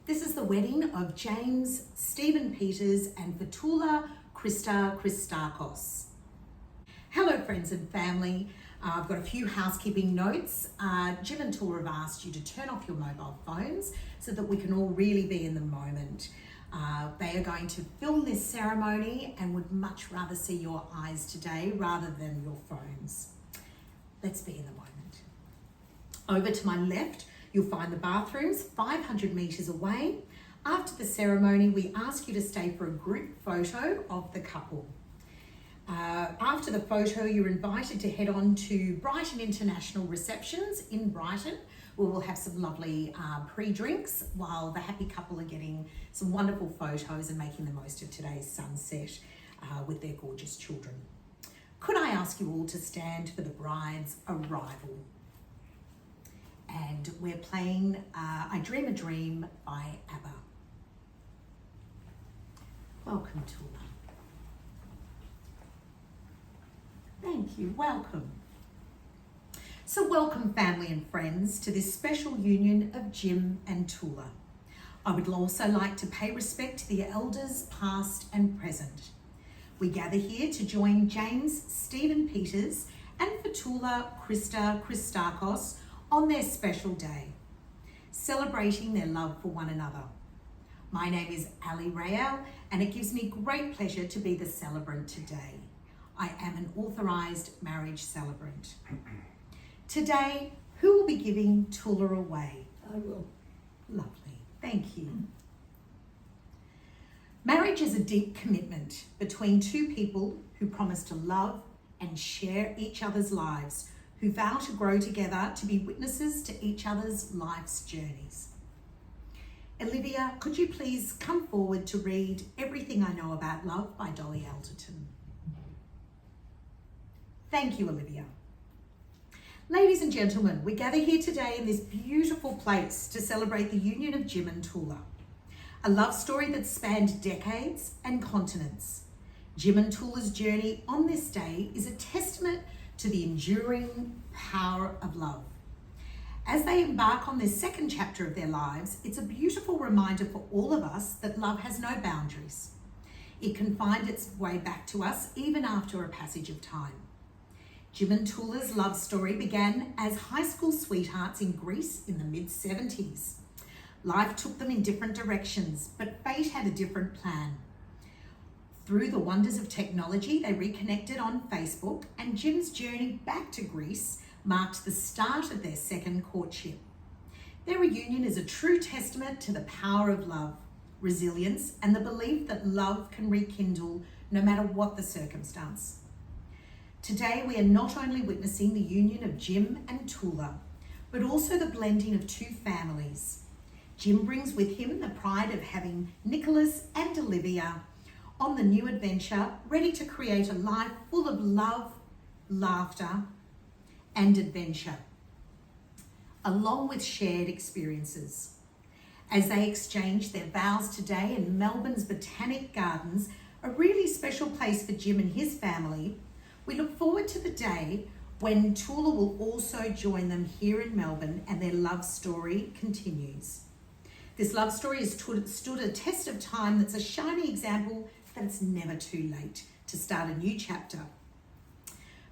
This is the wedding of James Stephen Peters and Toula Christa Christakos. Hello friends and family. I've got a few housekeeping notes. Jim and Toula have asked you to turn off your mobile phones so that we can all really be in the moment. They are going to film this ceremony and would much rather see your eyes today rather than your phones. Let's be in the moment. Over to my left, you'll find the bathrooms 500 metres away. After the ceremony, we ask you to stay for a group photo of the couple. After the photo, you're invited to head on to Brighton International Receptions in Brighton, where we'll have some lovely pre-drinks while the happy couple are getting some wonderful photos and making the most of today's sunset with their gorgeous children. Could I ask you all to stand for the bride's arrival? And we're playing I Dream a Dream by ABBA. Welcome, Toula. Thank you, welcome. So welcome family and friends to this special union of Jim and Toula. I would also like to pay respect to the elders past and present. We gather here to join James Stephen Peters and Toula Christa Christakos on their special day, celebrating their love for one another. My name is Ali Rayal, and it gives me great pleasure to be the celebrant today. I am an authorised marriage celebrant. Today, who will be giving Toula away? I will. Lovely, thank you. Marriage is a deep commitment between two people who promise to love and share each other's lives, who vow to grow together to be witnesses to each other's life's journeys. Olivia, could you please come forward to read Everything I Know About Love by Dolly Alderton? Thank you, Olivia. Ladies and gentlemen, we gather here today in this beautiful place to celebrate the union of Jim and Toula, a love story that spanned decades and continents. Jim and Toula's journey on this day is a testament to the enduring power of love. As they embark on this second chapter of their lives, it's a beautiful reminder for all of us that love has no boundaries. It can find its way back to us even after a passage of time. Jim and Toula's love story began as high school sweethearts in Greece in the mid-70s. Life took them in different directions, but fate had a different plan. Through the wonders of technology, they reconnected on Facebook, and Jim's journey back to Greece marked the start of their second courtship. Their reunion is a true testament to the power of love, resilience, and the belief that love can rekindle no matter what the circumstance. Today, we are not only witnessing the union of Jim and Toula, but also the blending of two families. Jim brings with him the pride of having Nicholas and Olivia on the new adventure, ready to create a life full of love, laughter, and adventure, along with shared experiences. As they exchange their vows today in Melbourne's Botanic Gardens, a really special place for Jim and his family, we look forward to the day when Toula will also join them here in Melbourne and their love story continues. This love story has stood a test of time that's a shining example that it's never too late to start a new chapter.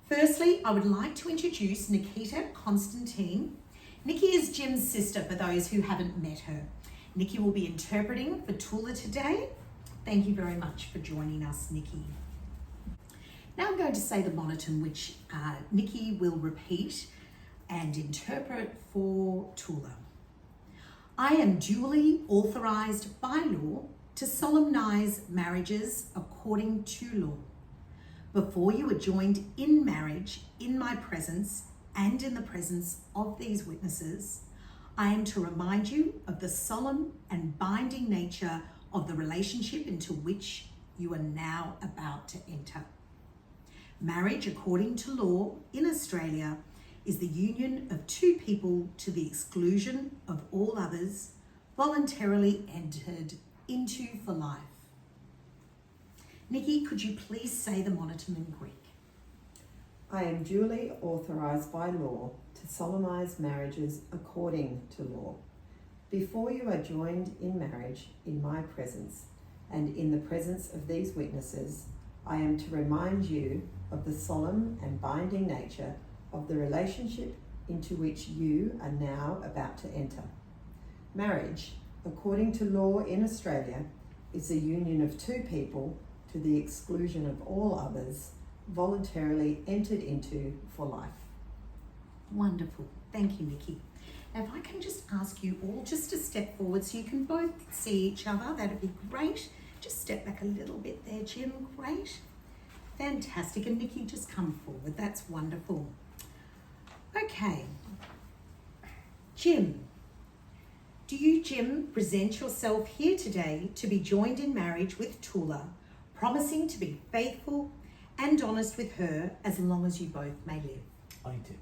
Firstly, I would like to introduce Nikita Constantine. Nikki is Jim's sister for those who haven't met her. Nikki will be interpreting for Toula today. Thank you very much for joining us, Nikki. Now I'm going to say the monotone which Nikki will repeat and interpret for Toula. I am duly authorised by law to solemnise marriages according to law. Before you are joined in marriage in my presence and in the presence of these witnesses, I am to remind you of the solemn and binding nature of the relationship into which you are now about to enter. Marriage according to law in Australia is the union of two people to the exclusion of all others, voluntarily entered into for life. Nikki, could you please say the monotone in Greek? I am duly authorised by law to solemnise marriages according to law. Before you are joined in marriage in my presence and in the presence of these witnesses, I am to remind you of the solemn and binding nature of the relationship into which you are now about to enter. Marriage, according to law in Australia, is a union of two people to the exclusion of all others, voluntarily entered into for life. Wonderful. Thank you, Nikki. Now, if I can just ask you all just to step forward so you can both see each other, that'd be great. Just step back a little bit there, Jim. Great. Fantastic. And Nikki, just come forward. That's wonderful. Okay. Jim. Do you, Jim, present yourself here today to be joined in marriage with Toula, promising to be faithful and honest with her as long as you both may live? I do.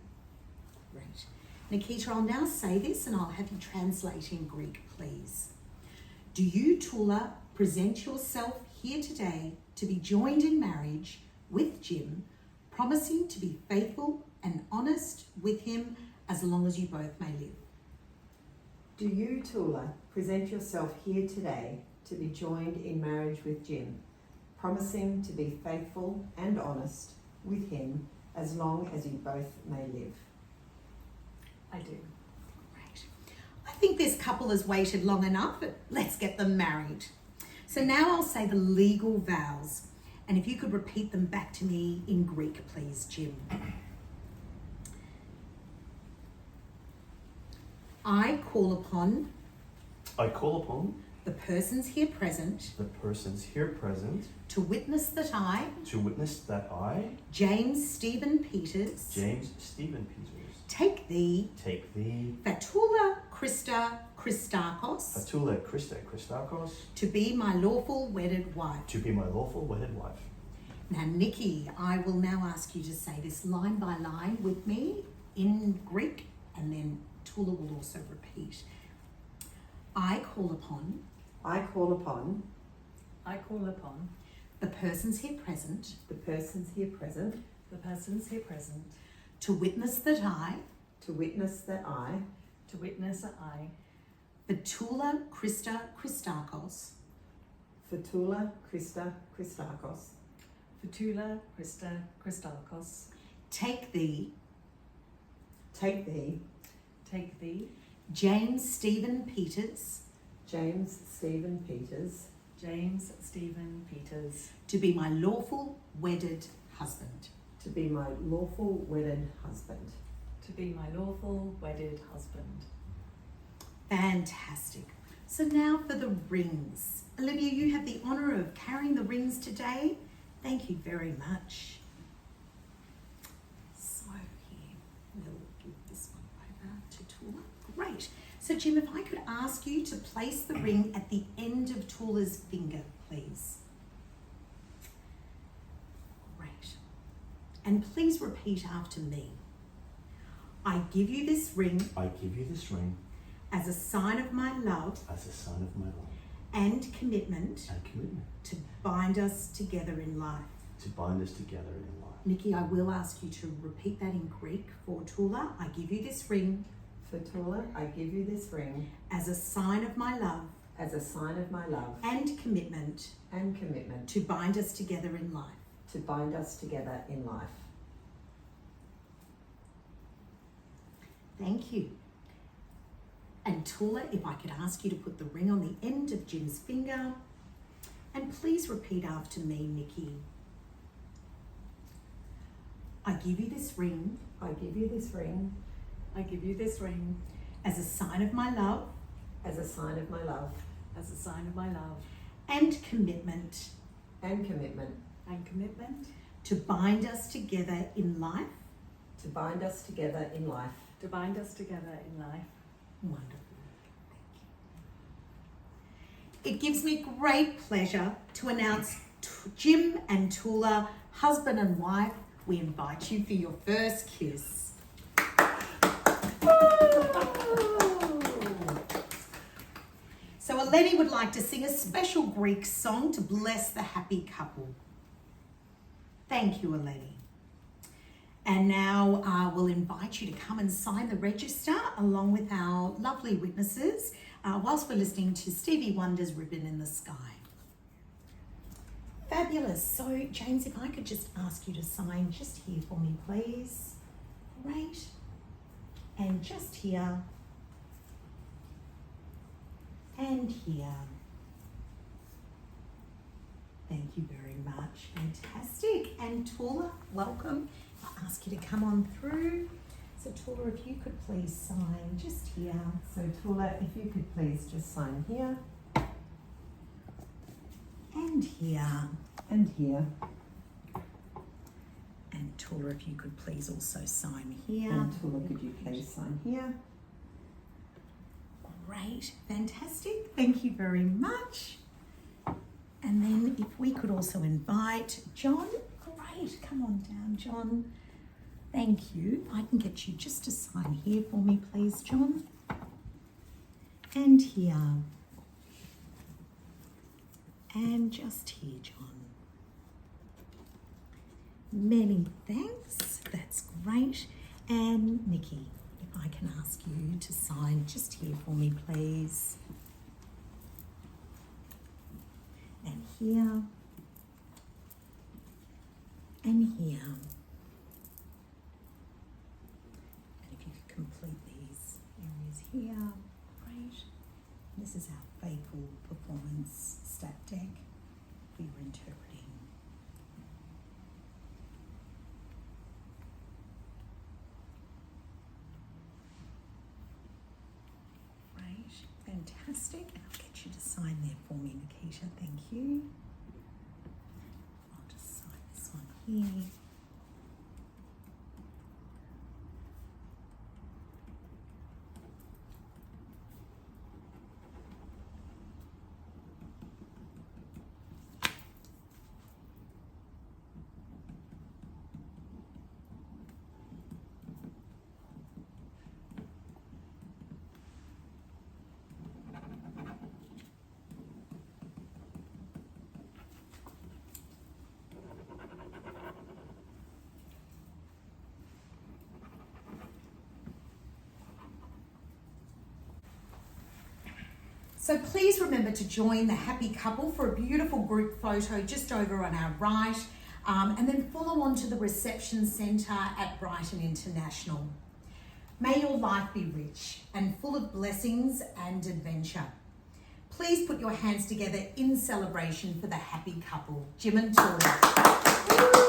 Great. Nikita, I'll now say this and I'll have you translate in Greek, please. Do you, Toula, present yourself here today to be joined in marriage with Jim, promising to be faithful and honest with him as long as you both may live? Do you, Toula, present yourself here today to be joined in marriage with Jim, promising to be faithful and honest with him as long as you both may live? I do. Great. I think this couple has waited long enough, but let's get them married. So now I'll say the legal vows, and if you could repeat them back to me in Greek, please, Jim. I call upon the persons here present persons here present to witness that I, James Stephen Peters, take thee, Toula Christa Christakos, to be my lawful wedded wife. Now, Nikki, I will now ask you to say this line by line with me in Greek, and then Toula will also repeat. I call upon the persons here present to witness that I, Toula Christa Christakos, Toula Christa Christakos, take thee, James Stephen Peters, to be my lawful wedded husband. to be my lawful wedded husband. Fantastic. So now for the rings. Olivia, you have the honour of carrying the rings today. Thank you very much. So here, we'll give this one over to Toula. Great. So Jim, if I could ask you to place the ring at the end of Toula's finger, please. Great. And please repeat after me. I give you this ring as a sign of my love and commitment to bind us together in life. Nikki, I will ask you to repeat that in Greek for Toula. I give you this ring For Toula, I give you this ring as a sign of my love and commitment to bind us together in life. Thank you. And Toula, if I could ask you to put the ring on the end of Jim's finger, and please repeat after me, Nikki. I give you this ring I give you this ring as a sign of my love and commitment to bind us together in life. Wonderful. Thank you. It gives me great pleasure to announce Jim and Toula, husband and wife. We invite you for your first kiss. So Eleni would like to sing a special Greek song to bless the happy couple. Thank you, Eleni. And now we'll invite you to come and sign the register along with our lovely witnesses. whilst we're listening to Stevie Wonder's Ribbon in the Sky. Fabulous. So, James, if I could just ask you to sign just here for me, please. Great. And just here. And here. Thank you very much. Fantastic. And Toula, welcome. I'll ask you to come on through. So Toula, if you could please sign just here. So Toula, if you could please just sign here And here. and here. And Toula, if you could please also sign here. And Toula, could you please sign here? Great. Fantastic. Thank you very much. And then if we could also invite John. Great. Come on down, John. Thank you. I can get you just to sign here for me, please, John. And here. And just here, John. Many thanks. That's great. And Nikki, if I can ask you to sign just here for me, please. And here. And here. And if you could complete these areas here. Great. This is our faithful performance stat deck for your interpreting. Great, fantastic. And I'll get you to sign there for me, Nikita. Thank you. I'll just sign this one here. So please remember to join the happy couple for a beautiful group photo just over on our right, and then follow on to the reception centre at Brighton International. May your life be rich and full of blessings and adventure. Please put your hands together in celebration for the happy couple, Jim and Toula.